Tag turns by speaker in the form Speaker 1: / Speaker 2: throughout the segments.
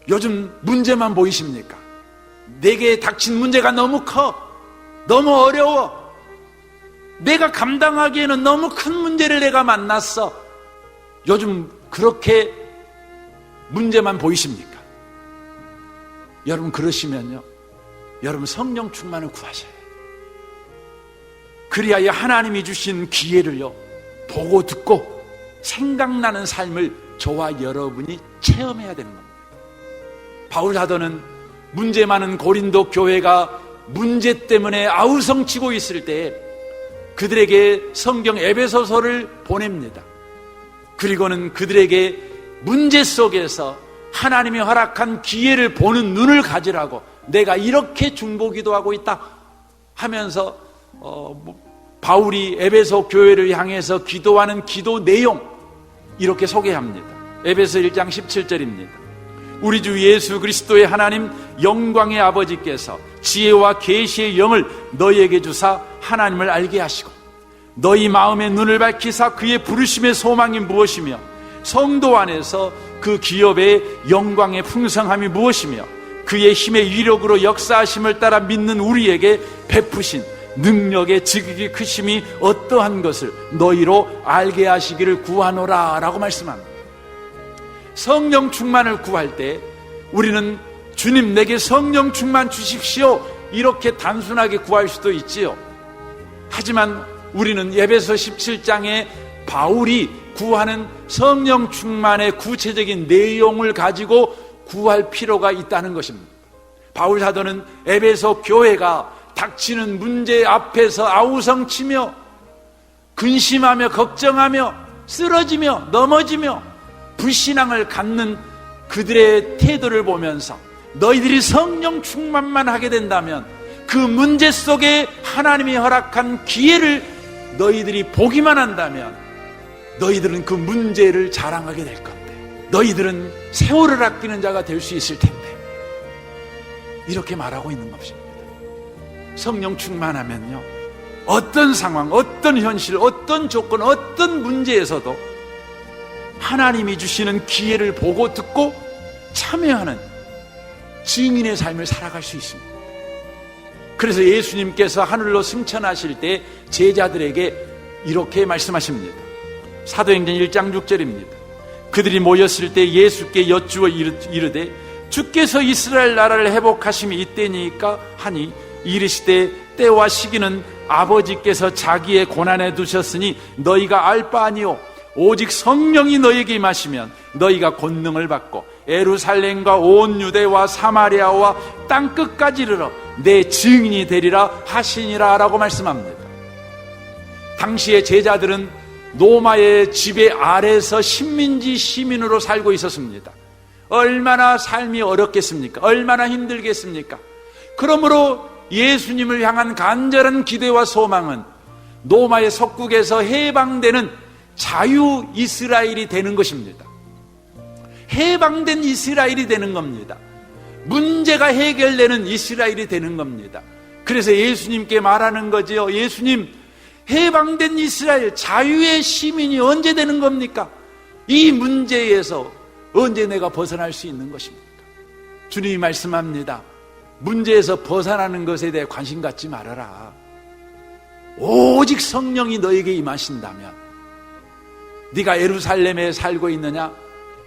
Speaker 1: 요즘 문제만 보이십니까? 내게 닥친 문제가 너무 커, 너무 어려워, 내가 감당하기에는 너무 큰 문제를 내가 만났어. 요즘 그렇게 문제만 보이십니까? 여러분 그러시면요, 여러분 성령 충만을 구하셔야 해요. 그리하여 하나님이 주신 기회를요 보고 듣고 생각나는 삶을 저와 여러분이 체험해야 되는 겁니다. 바울 사도는 문제 많은 고린도 교회가 문제 때문에 아우성치고 있을 때 그들에게 성경 에베소서를 보냅니다. 그리고는 그들에게 문제 속에서 하나님이 허락한 기회를 보는 눈을 가지라고, 내가 이렇게 중보기도 하고 있다 하면서 바울이 에베소 교회를 향해서 기도하는 기도 내용 이렇게 소개합니다. 에베소 1장 17절입니다. 우리 주 예수 그리스도의 하나님 영광의 아버지께서 지혜와 계시의 영을 너희에게 주사 하나님을 알게 하시고 너희 마음의 눈을 밝히사 그의 부르심의 소망이 무엇이며 성도 안에서 그 기업의 영광의 풍성함이 무엇이며 그의 힘의 위력으로 역사하심을 따라 믿는 우리에게 베푸신 능력의 지극히 크심이 어떠한 것을 너희로 알게 하시기를 구하노라 라고 말씀합니다. 성령 충만을 구할 때 우리는 주님 내게 성령 충만 주십시오 이렇게 단순하게 구할 수도 있지요. 하지만 우리는 에베소 17장에 바울이 구하는 성령 충만의 구체적인 내용을 가지고 구할 필요가 있다는 것입니다. 바울 사도는 에베소 교회가 닥치는 문제 앞에서 아우성치며 근심하며 걱정하며 쓰러지며 넘어지며 불신앙을 갖는 그들의 태도를 보면서 너희들이 성령 충만만 하게 된다면 그 문제 속에 하나님이 허락한 기회를 너희들이 보기만 한다면 너희들은 그 문제를 자랑하게 될 건데, 너희들은 세월을 아끼는 자가 될 수 있을 텐데, 이렇게 말하고 있는 것입니다. 성령 충만하면요 어떤 상황, 어떤 현실, 어떤 조건, 어떤 문제에서도 하나님이 주시는 기회를 보고 듣고 참여하는 증인의 삶을 살아갈 수 있습니다. 그래서 예수님께서 하늘로 승천하실 때 제자들에게 이렇게 말씀하십니다. 사도행전 1장 6절입니다. 그들이 모였을 때 예수께 여쭈어 이르되 주께서 이스라엘 나라를 회복하심이 이때니까 하니 이르시되 때와 시기는 아버지께서 자기의 고난에 두셨으니 너희가 알 바 아니요 오직 성령이 너희에게 임하시면 너희가 권능을 받고 예루살렘과 온 유대와 사마리아와 땅끝까지 이르러 내 증인이 되리라 하시니라 라고 말씀합니다. 당시의 제자들은 로마의 지배 아래서 식민지 시민으로 살고 있었습니다. 얼마나 삶이 어렵겠습니까? 얼마나 힘들겠습니까? 그러므로 예수님을 향한 간절한 기대와 소망은 로마의 속국에서 해방되는 자유 이스라엘이 되는 것입니다. 해방된 이스라엘이 되는 겁니다. 문제가 해결되는 이스라엘이 되는 겁니다. 그래서 예수님께 말하는 거지요. 예수님, 해방된 이스라엘, 자유의 시민이 언제 되는 겁니까? 이 문제에서 언제 내가 벗어날 수 있는 것입니까? 주님이 말씀합니다. 문제에서 벗어나는 것에 대해 관심 갖지 말아라. 오직 성령이 너에게 임하신다면, 네가 예루살렘에 살고 있느냐?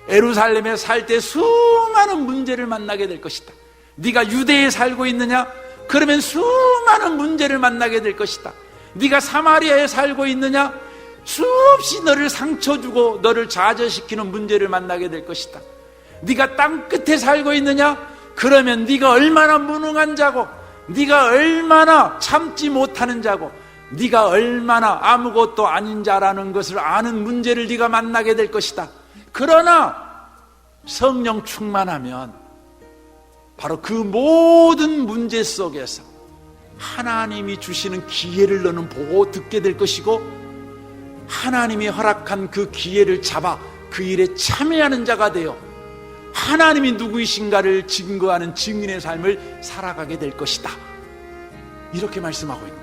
Speaker 1: 예루살렘에 살 때 수많은 문제를 만나게 될 것이다. 네가 유대에 살고 있느냐? 그러면 수많은 문제를 만나게 될 것이다. 네가 사마리아에 살고 있느냐? 수없이 너를 상처 주고 너를 좌절시키는 문제를 만나게 될 것이다. 네가 땅끝에 살고 있느냐? 그러면 네가 얼마나 무능한 자고, 네가 얼마나 참지 못하는 자고, 네가 얼마나 아무것도 아닌 자라는 것을 아는 문제를 네가 만나게 될 것이다. 그러나 성령 충만하면 바로 그 모든 문제 속에서 하나님이 주시는 기회를 너는 보고 듣게 될 것이고, 하나님이 허락한 그 기회를 잡아 그 일에 참여하는 자가 되어 하나님이 누구이신가를 증거하는 증인의 삶을 살아가게 될 것이다. 이렇게 말씀하고 있습니다.